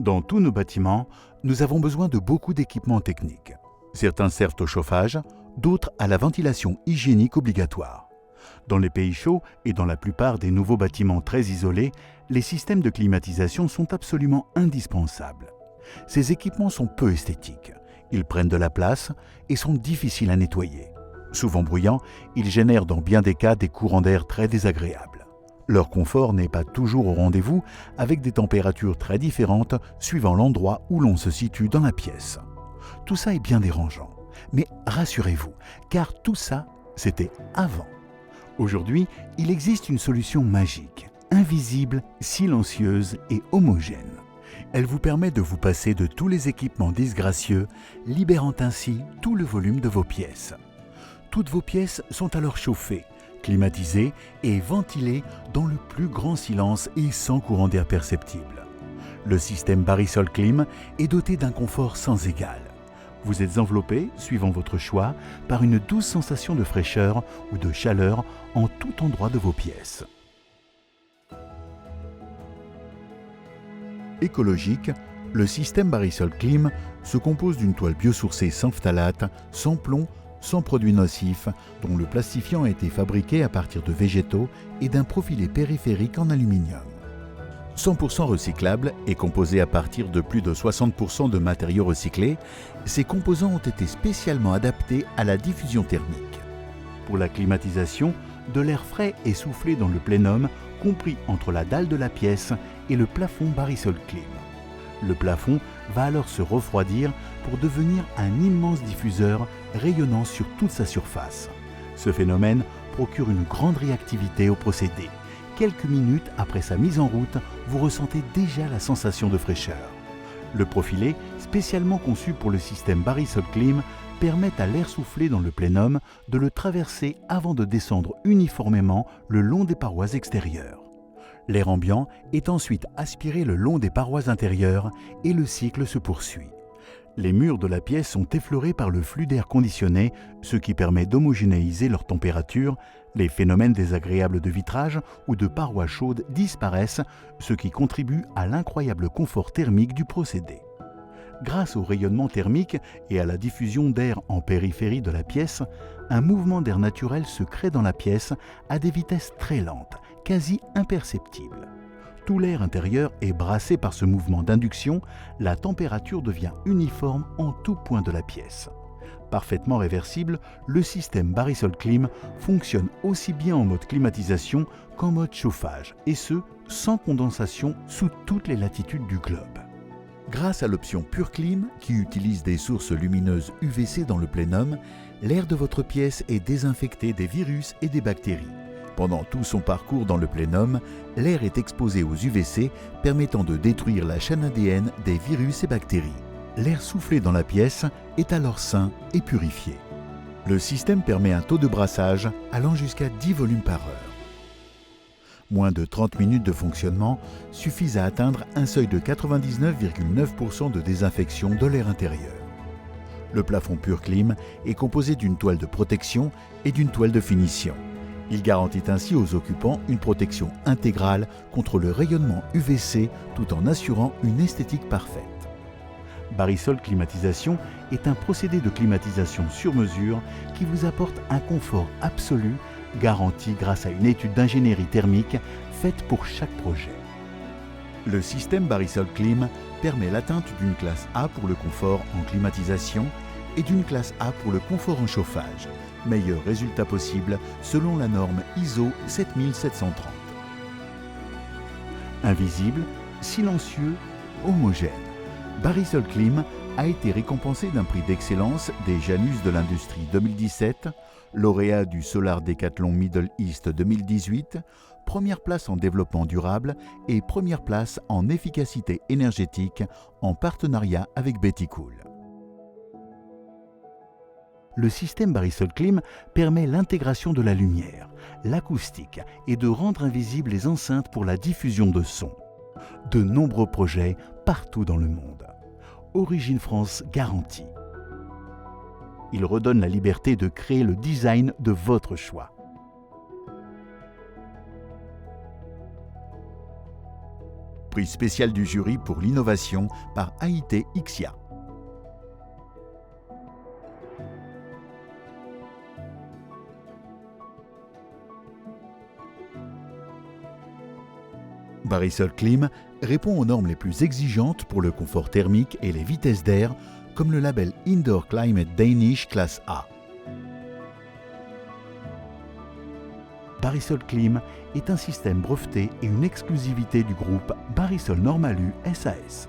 Dans tous nos bâtiments, nous avons besoin de beaucoup d'équipements techniques. Certains servent au chauffage, d'autres à la ventilation hygiénique obligatoire. Dans les pays chauds et dans la plupart des nouveaux bâtiments très isolés, les systèmes de climatisation sont absolument indispensables. Ces équipements sont peu esthétiques, ils prennent de la place et sont difficiles à nettoyer. Souvent bruyants, ils génèrent dans bien des cas des courants d'air très désagréables. Leur confort n'est pas toujours au rendez-vous, avec des températures très différentes suivant l'endroit où l'on se situe dans la pièce. Tout ça est bien dérangeant, mais rassurez-vous, car tout ça, c'était avant. Aujourd'hui, il existe une solution magique, invisible, silencieuse et homogène. Elle vous permet de vous passer de tous les équipements disgracieux, libérant ainsi tout le volume de vos pièces. Toutes vos pièces sont alors chauffées, climatisées et ventilées dans le plus grand silence et sans courant d'air perceptible. Le système Barisol Clim est doté d'un confort sans égal. Vous êtes enveloppé, suivant votre choix, par une douce sensation de fraîcheur ou de chaleur en tout endroit de vos pièces. Écologique, le système Barisol Clim se compose d'une toile biosourcée sans phtalate, sans plomb, sans produits nocifs, dont le plastifiant a été fabriqué à partir de végétaux et d'un profilé périphérique en aluminium. 100% recyclable et composé à partir de plus de 60% de matériaux recyclés, ces composants ont été spécialement adaptés à la diffusion thermique. Pour la climatisation, de l'air frais est soufflé dans le plénum, compris entre la dalle de la pièce et le plafond Barisol Clim. Le plafond va alors se refroidir pour devenir un immense diffuseur rayonnant sur toute sa surface. Ce phénomène procure une grande réactivité au procédé. Quelques minutes après sa mise en route, vous ressentez déjà la sensation de fraîcheur. Le profilé, spécialement conçu pour le système Barisol Clim, permet à l'air soufflé dans le plénum de le traverser avant de descendre uniformément le long des parois extérieures. L'air ambiant est ensuite aspiré le long des parois intérieures et le cycle se poursuit. Les murs de la pièce sont effleurés par le flux d'air conditionné, ce qui permet d'homogénéiser leur température. Les phénomènes désagréables de vitrage ou de parois chaudes disparaissent, ce qui contribue à l'incroyable confort thermique du procédé. Grâce au rayonnement thermique et à la diffusion d'air en périphérie de la pièce, un mouvement d'air naturel se crée dans la pièce à des vitesses très lentes, quasi imperceptibles. Tout l'air intérieur est brassé par ce mouvement d'induction, la température devient uniforme en tout point de la pièce. Parfaitement réversible, le système Barisol Clim fonctionne aussi bien en mode climatisation qu'en mode chauffage, et ce, sans condensation sous toutes les latitudes du globe. Grâce à l'option Pure Clim, qui utilise des sources lumineuses UVC dans le plénum, l'air de votre pièce est désinfecté des virus et des bactéries. Pendant tout son parcours dans le plénum, l'air est exposé aux UVC, permettant de détruire la chaîne ADN des virus et bactéries. L'air soufflé dans la pièce est alors sain et purifié. Le système permet un taux de brassage allant jusqu'à 10 volumes par heure. Moins de 30 minutes de fonctionnement suffisent à atteindre un seuil de 99,9% de désinfection de l'air intérieur. Le plafond Pure Clim est composé d'une toile de protection et d'une toile de finition. Il garantit ainsi aux occupants une protection intégrale contre le rayonnement UVC tout en assurant une esthétique parfaite. Barisol Climatisation est un procédé de climatisation sur mesure qui vous apporte un confort absolu, garanti grâce à une étude d'ingénierie thermique faite pour chaque projet. Le système Barisol Clim permet l'atteinte d'une classe A pour le confort en climatisation et d'une classe A pour le confort en chauffage. Meilleur résultat possible selon la norme ISO 7730. Invisible, silencieux, homogène. Barisol Clim a été récompensé d'un prix d'excellence des Janus de l'Industrie 2017, lauréat du Solar Decathlon Middle East 2018, première place en développement durable et première place en efficacité énergétique en partenariat avec Bettycool. Le système Barisol Clim permet l'intégration de la lumière, l'acoustique et de rendre invisibles les enceintes pour la diffusion de son. De nombreux projets partout dans le monde. Origine France garantie. Il redonne la liberté de créer le design de votre choix. Prix spécial du jury pour l'innovation par AIT Ixia. Barisol Clim répond aux normes les plus exigeantes pour le confort thermique et les vitesses d'air, comme le label Indoor Climate Danish classe A. Barisol Clim est un système breveté et une exclusivité du groupe Barisol Normalu SAS.